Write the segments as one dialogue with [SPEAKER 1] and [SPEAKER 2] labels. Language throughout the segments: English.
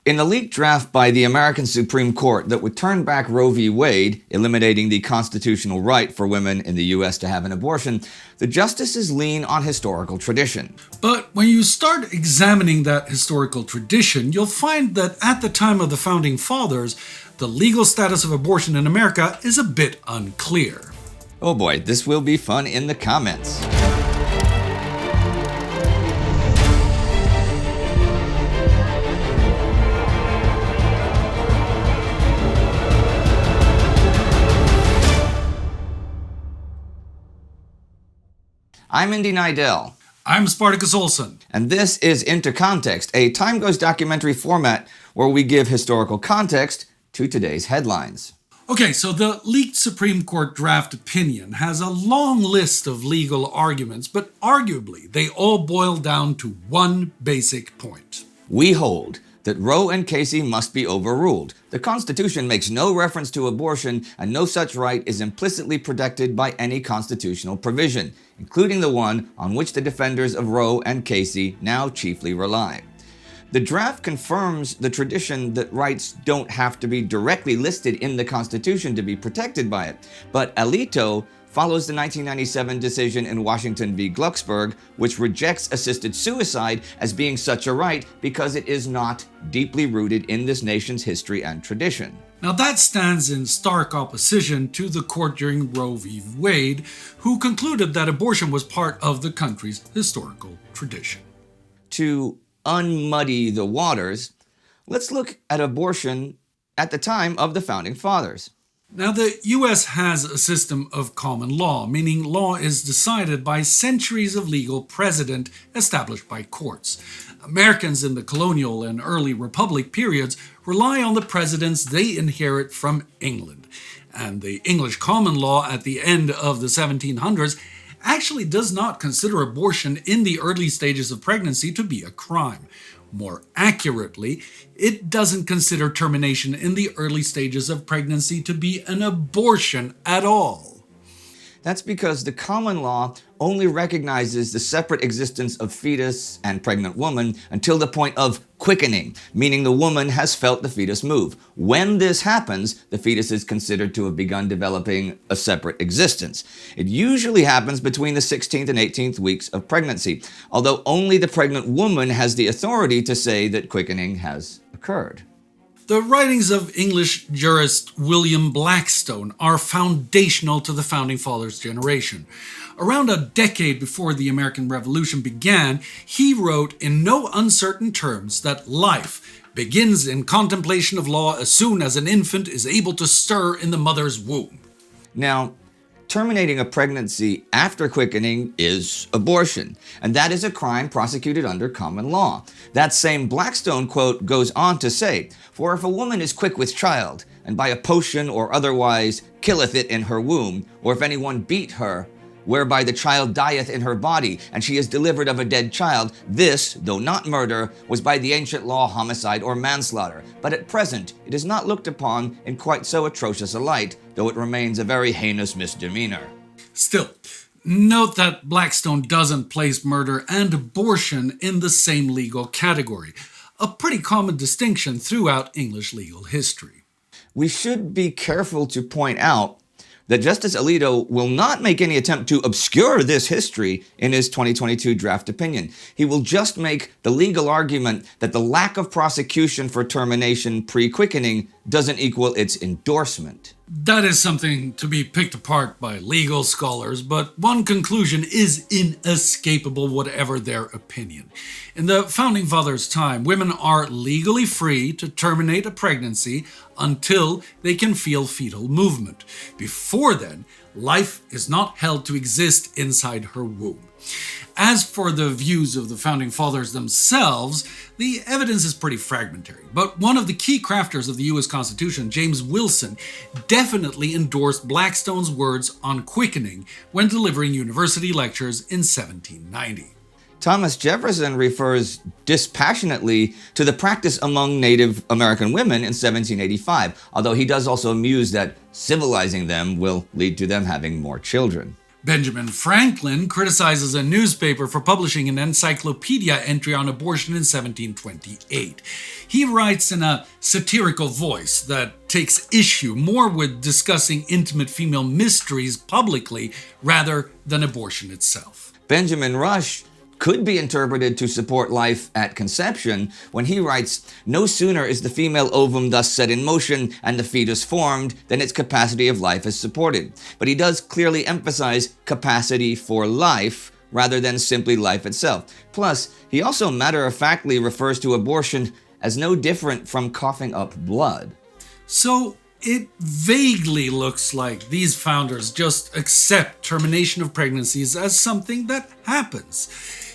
[SPEAKER 1] In the leaked draft by the American Supreme Court that would turn back Roe v. Wade, eliminating the constitutional right for women in the U.S. to have an abortion, the justices lean on historical tradition.
[SPEAKER 2] But when you start examining that historical tradition, you'll find that at the time of the Founding Fathers, the legal status of abortion in America is a bit unclear.
[SPEAKER 1] Oh boy, this will be fun in the comments. I'm Indy Neidell.
[SPEAKER 2] I'm Spartacus Olsson.
[SPEAKER 1] And this is Into Context, a TimeGhost documentary format where we give historical context to today's headlines.
[SPEAKER 2] Okay, so the leaked Supreme Court draft opinion has a long list of legal arguments, but arguably they all boil down to one basic point.
[SPEAKER 1] We hold that Roe and Casey must be overruled. The Constitution makes no reference to abortion, and no such right is implicitly protected by any constitutional provision, including the one on which the defenders of Roe and Casey now chiefly rely. The draft confirms the tradition that rights don't have to be directly listed in the Constitution to be protected by it, but alito follows the 1997 decision in Washington v. Glucksberg, which rejects assisted suicide as being such a right because it is not deeply rooted in this nation's history and tradition.
[SPEAKER 2] Now that stands in stark opposition to the court during Roe v. Wade, who concluded that abortion was part of the country's historical tradition.
[SPEAKER 1] To unmuddy the waters, let's look at abortion at the time of the Founding Fathers.
[SPEAKER 2] Now, the U.S. has a system of common law, meaning law is decided by centuries of legal precedent established by courts. Americans in the colonial and early republic periods rely on the precedents they inherit from England. And the English common law at the end of the 1700s actually does not consider abortion in the early stages of pregnancy to be a crime. More accurately, it doesn't consider termination in the early stages of pregnancy to be an abortion at all.
[SPEAKER 1] That's because the common law only recognizes the separate existence of fetus and pregnant woman until the point of quickening, meaning the woman has felt the fetus move. When this happens, the fetus is considered to have begun developing a separate existence. It usually happens between the 16th and 18th weeks of pregnancy, although only the pregnant woman has the authority to say that quickening has occurred.
[SPEAKER 2] The writings of English jurist William Blackstone are foundational to the Founding Fathers generation. Around a decade before the American Revolution began, he wrote in no uncertain terms that life begins in contemplation of law as soon as an infant is able to stir in the mother's womb.
[SPEAKER 1] Now, terminating a pregnancy after quickening is abortion, and that is a crime prosecuted under common law. That same Blackstone quote goes on to say, "For if a woman is quick with child, and by a potion or otherwise killeth it in her womb, or if anyone beat her, whereby the child dieth in her body, and she is delivered of a dead child, this, though not murder, was by the ancient law homicide or manslaughter. But at present it is not looked upon in quite so atrocious a light, though it remains a very heinous misdemeanor."
[SPEAKER 2] Still, note that Blackstone doesn't place murder and abortion in the same legal category, a pretty common distinction throughout English legal history.
[SPEAKER 1] We should be careful to point out that Justice Alito will not make any attempt to obscure this history in his 2022 draft opinion. He will just make the legal argument that the lack of prosecution for termination pre-quickening doesn't equal its endorsement.
[SPEAKER 2] That is something to be picked apart by legal scholars, but one conclusion is inescapable, whatever their opinion. In the Founding Fathers' time, women are legally free to terminate a pregnancy until they can feel fetal movement. Before then, life is not held to exist inside her womb. As for the views of the Founding Fathers themselves, the evidence is pretty fragmentary. But one of the key crafters of the U.S. Constitution, James Wilson, definitely endorsed Blackstone's words on quickening when delivering university lectures in 1790.
[SPEAKER 1] Thomas Jefferson refers dispassionately to the practice among Native American women in 1785, although he does also muse that civilizing them will lead to them having more children.
[SPEAKER 2] Benjamin Franklin criticizes a newspaper for publishing an encyclopedia entry on abortion in 1728. He writes in a satirical voice that takes issue more with discussing intimate female mysteries publicly rather than abortion itself.
[SPEAKER 1] Benjamin Rush could be interpreted to support life at conception when he writes, "No sooner is the female ovum thus set in motion and the fetus formed than its capacity of life is supported." But he does clearly emphasize capacity for life rather than simply life itself. Plus, he also matter-of-factly refers to abortion as no different from coughing up blood.
[SPEAKER 2] So it vaguely looks like these founders just accept termination of pregnancies as something that happens.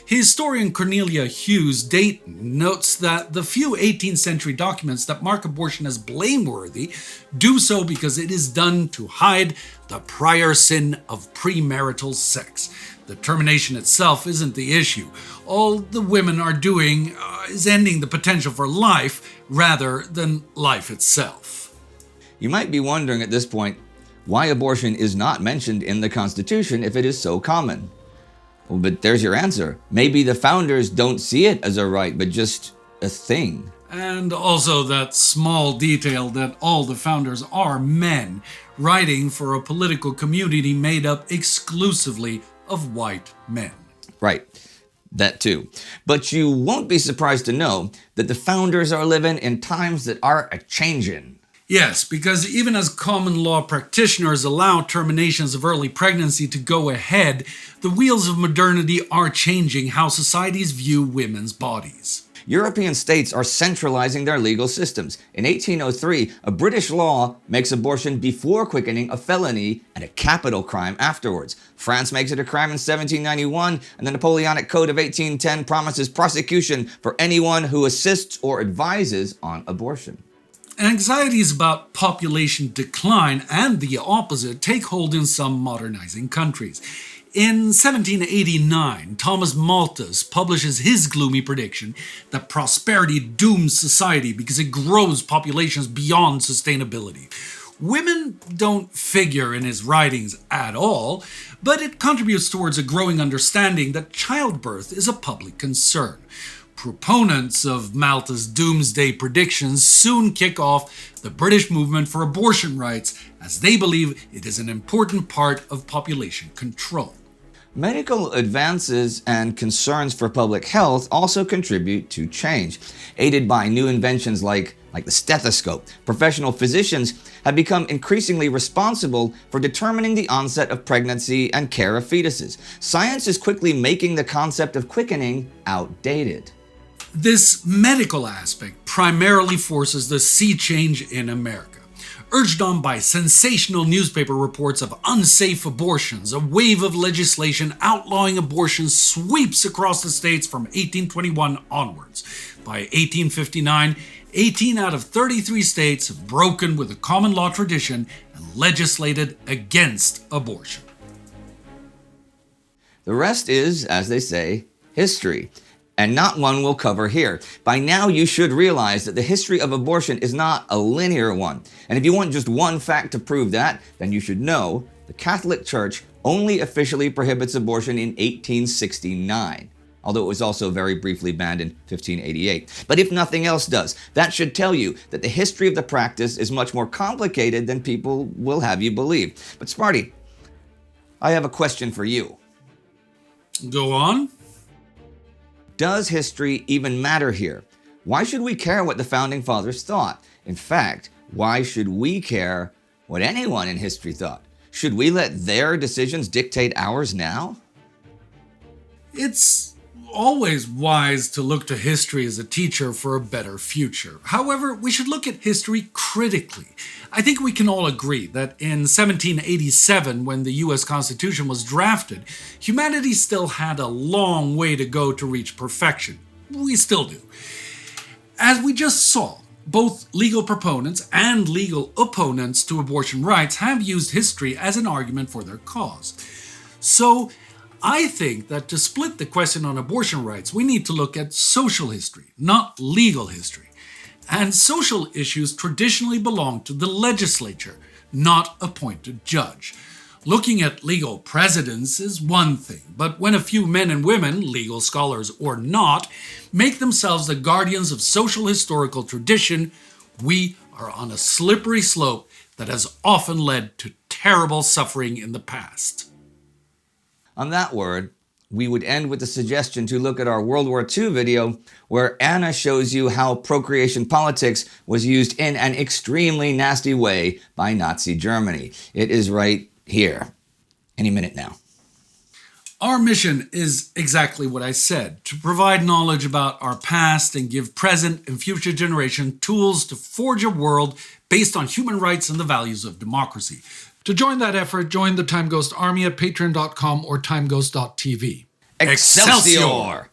[SPEAKER 2] Historian Cornelia Hughes, Dayton, notes that the few 18th century documents that mark abortion as blameworthy do so because it is done to hide the prior sin of premarital sex. The termination itself isn't the issue. All the women are doing is ending the potential for life rather than life itself.
[SPEAKER 1] You might be wondering at this point why abortion is not mentioned in the Constitution if it is so common. Well, but there's your answer. Maybe the founders don't see it as a right, but just a thing.
[SPEAKER 2] And also that small detail that all the founders are men, writing for a political community made up exclusively of white men.
[SPEAKER 1] Right, that too. But you won't be surprised to know that the founders are living in times that are a-changin'.
[SPEAKER 2] Yes, because even as common law practitioners allow terminations of early pregnancy to go ahead, the wheels of modernity are changing how societies view women's bodies.
[SPEAKER 1] European states are centralizing their legal systems. In 1803, a British law makes abortion before quickening a felony and a capital crime afterwards. France makes it a crime in 1791, and the Napoleonic Code of 1810 promises prosecution for anyone who assists or advises on abortion.
[SPEAKER 2] Anxieties about population decline and the opposite take hold in some modernizing countries. In 1789, Thomas Malthus publishes his gloomy prediction that prosperity dooms society because it grows populations beyond sustainability. Women don't figure in his writings at all, but it contributes towards a growing understanding that childbirth is a public concern. Proponents of Malthus' doomsday predictions soon kick off the British movement for abortion rights, as they believe it is an important part of population control.
[SPEAKER 1] Medical advances and concerns for public health also contribute to change. Aided by new inventions like the stethoscope, professional physicians have become increasingly responsible for determining the onset of pregnancy and care of fetuses. Science is quickly making the concept of quickening outdated.
[SPEAKER 2] This medical aspect primarily forces the sea change in America. Urged on by sensational newspaper reports of unsafe abortions, a wave of legislation outlawing abortion sweeps across the states from 1821 onwards. By 1859, 18 out of 33 states have broken with the common law tradition and legislated against abortion.
[SPEAKER 1] The rest is, as they say, history. And not one we'll cover here. By now you should realize that the history of abortion is not a linear one. And if you want just one fact to prove that, then you should know the Catholic Church only officially prohibits abortion in 1869, although it was also very briefly banned in 1588. But if nothing else does, that should tell you that the history of the practice is much more complicated than people will have you believe. But Sparty, I have a question for you.
[SPEAKER 2] Go on.
[SPEAKER 1] Does history even matter here? Why should we care what the Founding Fathers thought? In fact, why should we care what anyone in history thought? Should we let their decisions dictate ours now?
[SPEAKER 2] It's always wise to look to history as a teacher for a better future. However, we should look at history critically. I think we can all agree that in 1787, when the US Constitution was drafted, humanity still had a long way to go to reach perfection. We still do. As we just saw, both legal proponents and legal opponents to abortion rights have used history as an argument for their cause. So, I think that to split the question on abortion rights, we need to look at social history, not legal history. And social issues traditionally belong to the legislature, not appointed judge. Looking at legal precedents is one thing, but when a few men and women, legal scholars or not, make themselves the guardians of social historical tradition, we are on a slippery slope that has often led to terrible suffering in the past.
[SPEAKER 1] On that word, we would end with the suggestion to look at our World War II video, where Anna shows you how procreation politics was used in an extremely nasty way by Nazi Germany. It is right here. Any minute now.
[SPEAKER 2] Our mission is exactly what I said, to provide knowledge about our past and give present and future generation tools to forge a world based on human rights and the values of democracy. To join that effort, join the TimeGhost Army at patreon.com or timeghost.tv.
[SPEAKER 1] Excelsior!